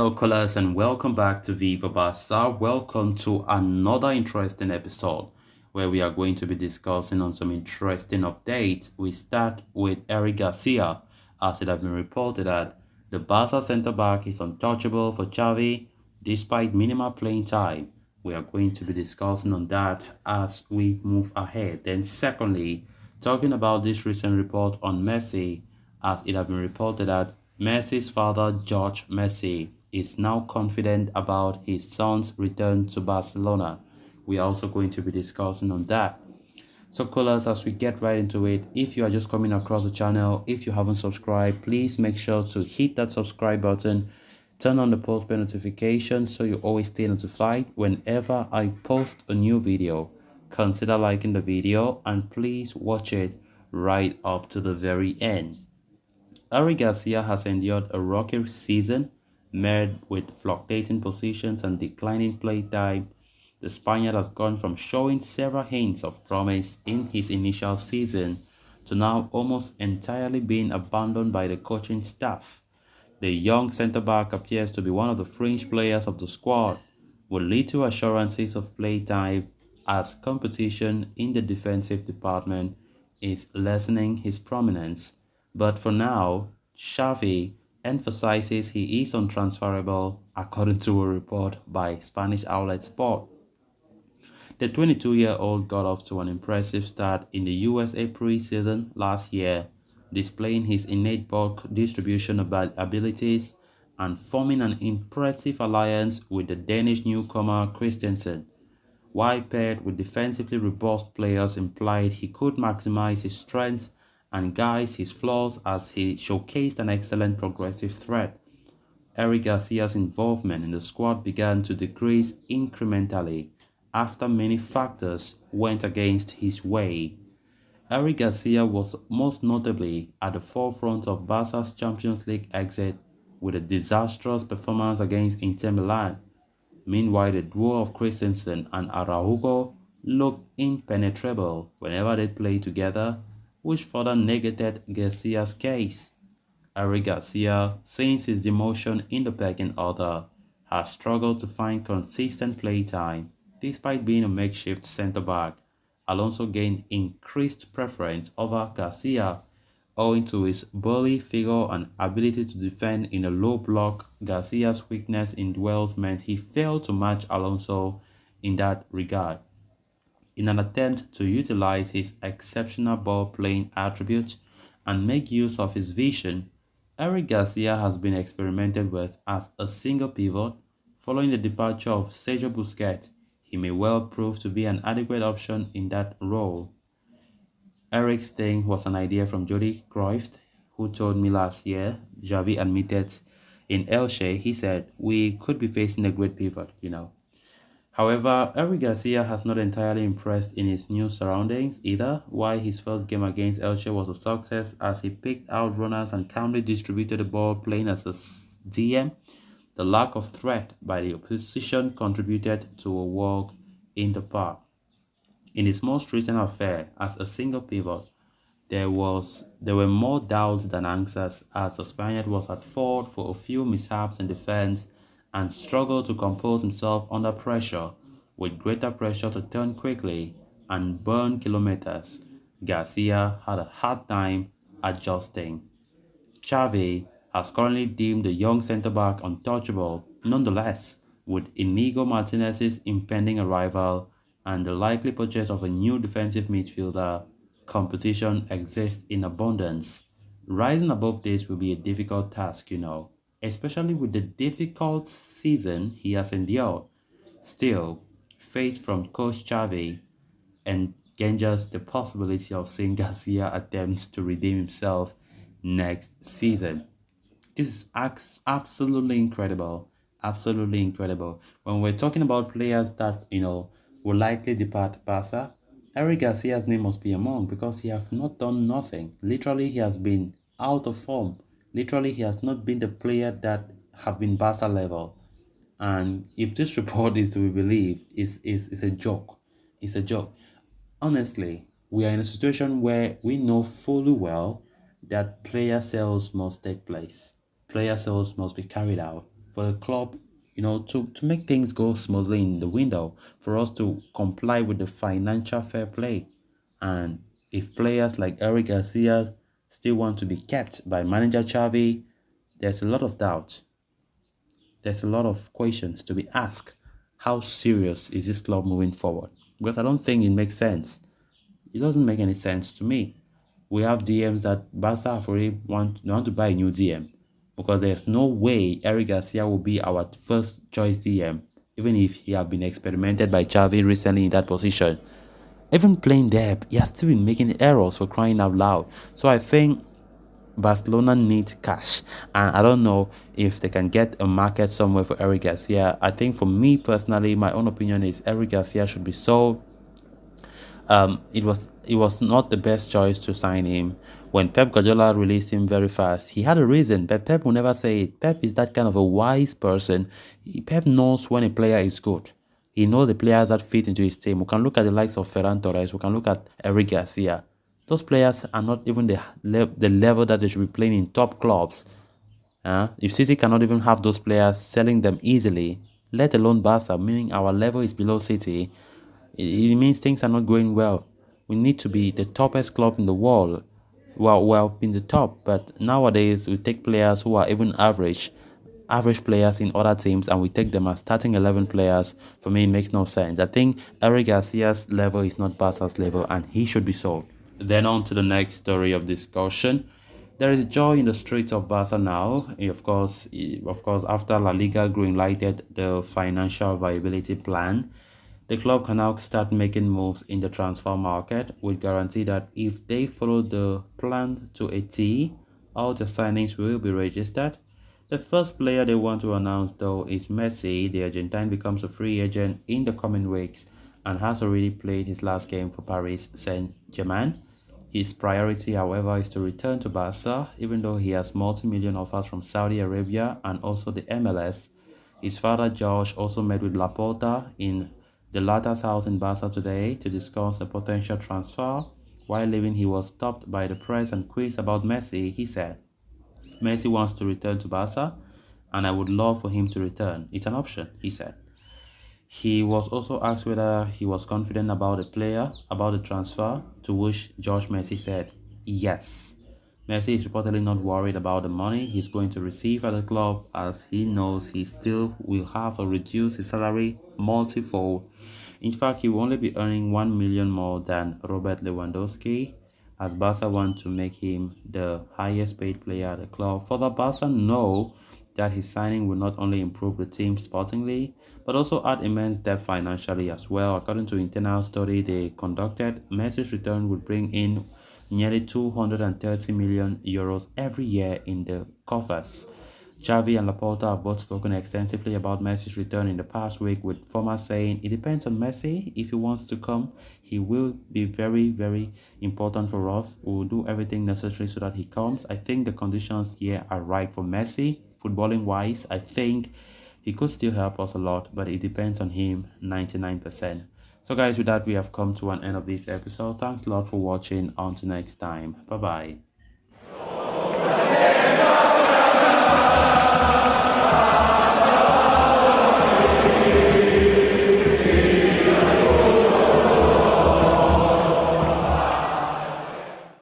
Hello, callers, and welcome back to Viva Barca. Welcome to another interesting episode where we are going to be discussing on some interesting updates. We start with Eric Garcia, as it has been reported that the Barca centre back is untouchable for Xavi despite minimal playing time. We are going to be discussing on that as we move ahead. Then, secondly, talking about this recent report on Messi, as it has been reported that Messi's father, George Messi, is now confident about his son's return to Barcelona. We are also going to be discussing on that. So, callers, as we get right into it, if you are just coming across the channel, if you haven't subscribed, please make sure to hit that subscribe button, turn on the post bell notification so you always stay notified whenever I post a new video. Consider liking the video and please watch it right up to the very end. Eric Garcia has endured a rocky season marred with fluctuating positions and declining play time. The Spaniard has gone from showing several hints of promise in his initial season to now almost entirely being abandoned by the coaching staff. The young centre-back appears to be one of the fringe players of the squad, with little assurances of play time as competition in the defensive department is lessening his prominence. But for now, Xavi emphasizes he is untransferable, according to a report by Spanish outlet Sport. The 22-year-old got off to an impressive start in the USA preseason last year, displaying his innate ball distribution abilities and forming an impressive alliance with the Danish newcomer Christensen. While paired with defensively robust players implied he could maximize his strengths and guise his flaws as he showcased an excellent progressive threat. Eric Garcia's involvement in the squad began to decrease incrementally after many factors went against his way. Eric Garcia was most notably at the forefront of Barca's Champions League exit with a disastrous performance against Inter Milan. Meanwhile, the duo of Christensen and Araujo looked impenetrable whenever they played together, which further negated Garcia's case. Eric Garcia, since his demotion in the pecking order, has struggled to find consistent play time. Despite being a makeshift centre-back, Alonso gained increased preference over Garcia owing to his burly figure and ability to defend in a low block. Garcia's weakness in duels meant he failed to match Alonso in that regard. In an attempt to utilize his exceptional ball-playing attributes and make use of his vision, Eric Garcia has been experimented with as a single pivot. Following the departure of Sergio Busquets, he may well prove to be an adequate option in that role. Eric's thing was an idea from Jody Cruyff, who told me last year. Xavi admitted in Elche, he said, we could be facing a great pivot. However, Eric Garcia has not entirely impressed in his new surroundings either. While his first game against Elche was a success as he picked out runners and calmly distributed the ball playing as a DM, the lack of threat by the opposition contributed to a walk in the park. In his most recent affair as a single pivot, there were more doubts than answers as the Spaniard was at fault for a few mishaps in defense and struggled to compose himself under pressure. With greater pressure to turn quickly and burn kilometers, Garcia had a hard time adjusting. Xavi has currently deemed the young centre-back untouchable. Nonetheless, with Inigo Martinez's impending arrival and the likely purchase of a new defensive midfielder, competition exists in abundance. Rising above this will be a difficult task, especially with the difficult season he has endured. Still, faith from Coach Xavi engenders the possibility of seeing Garcia attempts to redeem himself next season. This is absolutely incredible. Absolutely incredible. When we're talking about players that, will likely depart Barca, Eric Garcia's name must be among because he has not done nothing. Literally, he has been out of form. Literally, he has not been the player that have been Barca level. And if this report is to be believed, it's a joke. It's a joke. Honestly, we are in a situation where we know fully well that player sales must take place. Player sales must be carried out. for the club, to make things go smoothly in the window, for us to comply with the financial fair play. And if players like Eric Garcia still want to be kept by manager Xavi, there's a lot of doubt. There's a lot of questions to be asked. How serious is this club moving forward? Because I don't think it makes sense. It doesn't make any sense to me. We have DMs that Barca have already want to buy a new DM, because there's no way Eric Garcia will be our first choice DM, even if he have been experimented by Xavi recently in that position. Even playing there, he has still been making errors, for crying out loud. So I think Barcelona need cash, and I don't know if they can get a market somewhere for Eric Garcia. I think for me personally, my own opinion is Eric Garcia should be sold. It was not the best choice to sign him. When Pep Guardiola released him very fast, he had a reason, but Pep will never say it. Pep is that kind of a wise person. Pep knows when a player is good. He knows the players that fit into his team. We can look at the likes of Ferran Torres. We can look at Eric Garcia. Those players are not even the level that they should be playing in top clubs. If City cannot even have those players, selling them easily, let alone Barca, meaning our level is below City, it means things are not going well. We need to be the toppest club in the world. Well, we've been the top, but nowadays we take players who are even average players in other teams, and we take them as starting 11 players. For me, it makes no sense. I think Eric Garcia's level is not Barca's level, and he should be sold. Then on to the next story of discussion. There is joy in the streets of Barca now. Of course, after La Liga greenlighted the financial viability plan, the club can now start making moves in the transfer market with guarantee that if they follow the plan to a T, all the signings will be registered. The first player they want to announce, though, is Messi. The Argentine becomes a free agent in the coming weeks and has already played his last game for Paris Saint-Germain. His priority, however, is to return to Barca, even though he has multi-million offers from Saudi Arabia and also the MLS. His father, George, also met with Laporta in the latter's house in Barca today to discuss a potential transfer. While leaving, he was stopped by the press and quizzed about Messi. He said, Messi wants to return to Barca, and I would love for him to return. It's an option, he said. He was also asked whether he was confident about the transfer, to which George Messi said, yes. Messi is reportedly not worried about the money he's going to receive at the club, as he knows he still will have to reduce his salary multifold. In fact, he will only be earning 1 million more than Robert Lewandowski, as Barca want to make him the highest paid player at the club. Further, Barca know that his signing will not only improve the team sportingly, but also add immense depth financially as well. According to internal study they conducted, Messi's return would bring in nearly 230 million euros every year in the coffers. Xavi and Laporta have both spoken extensively about Messi's return in the past week, with former saying, it depends on Messi. If he wants to come, he will be very, very important for us. We will do everything necessary so that he comes. I think the conditions here are right for Messi. Footballing wise, I think he could still help us a lot, but it depends on him 99%. So guys, with that, we have come to an end of this episode. Thanks a lot for watching. Until next time. Bye-bye.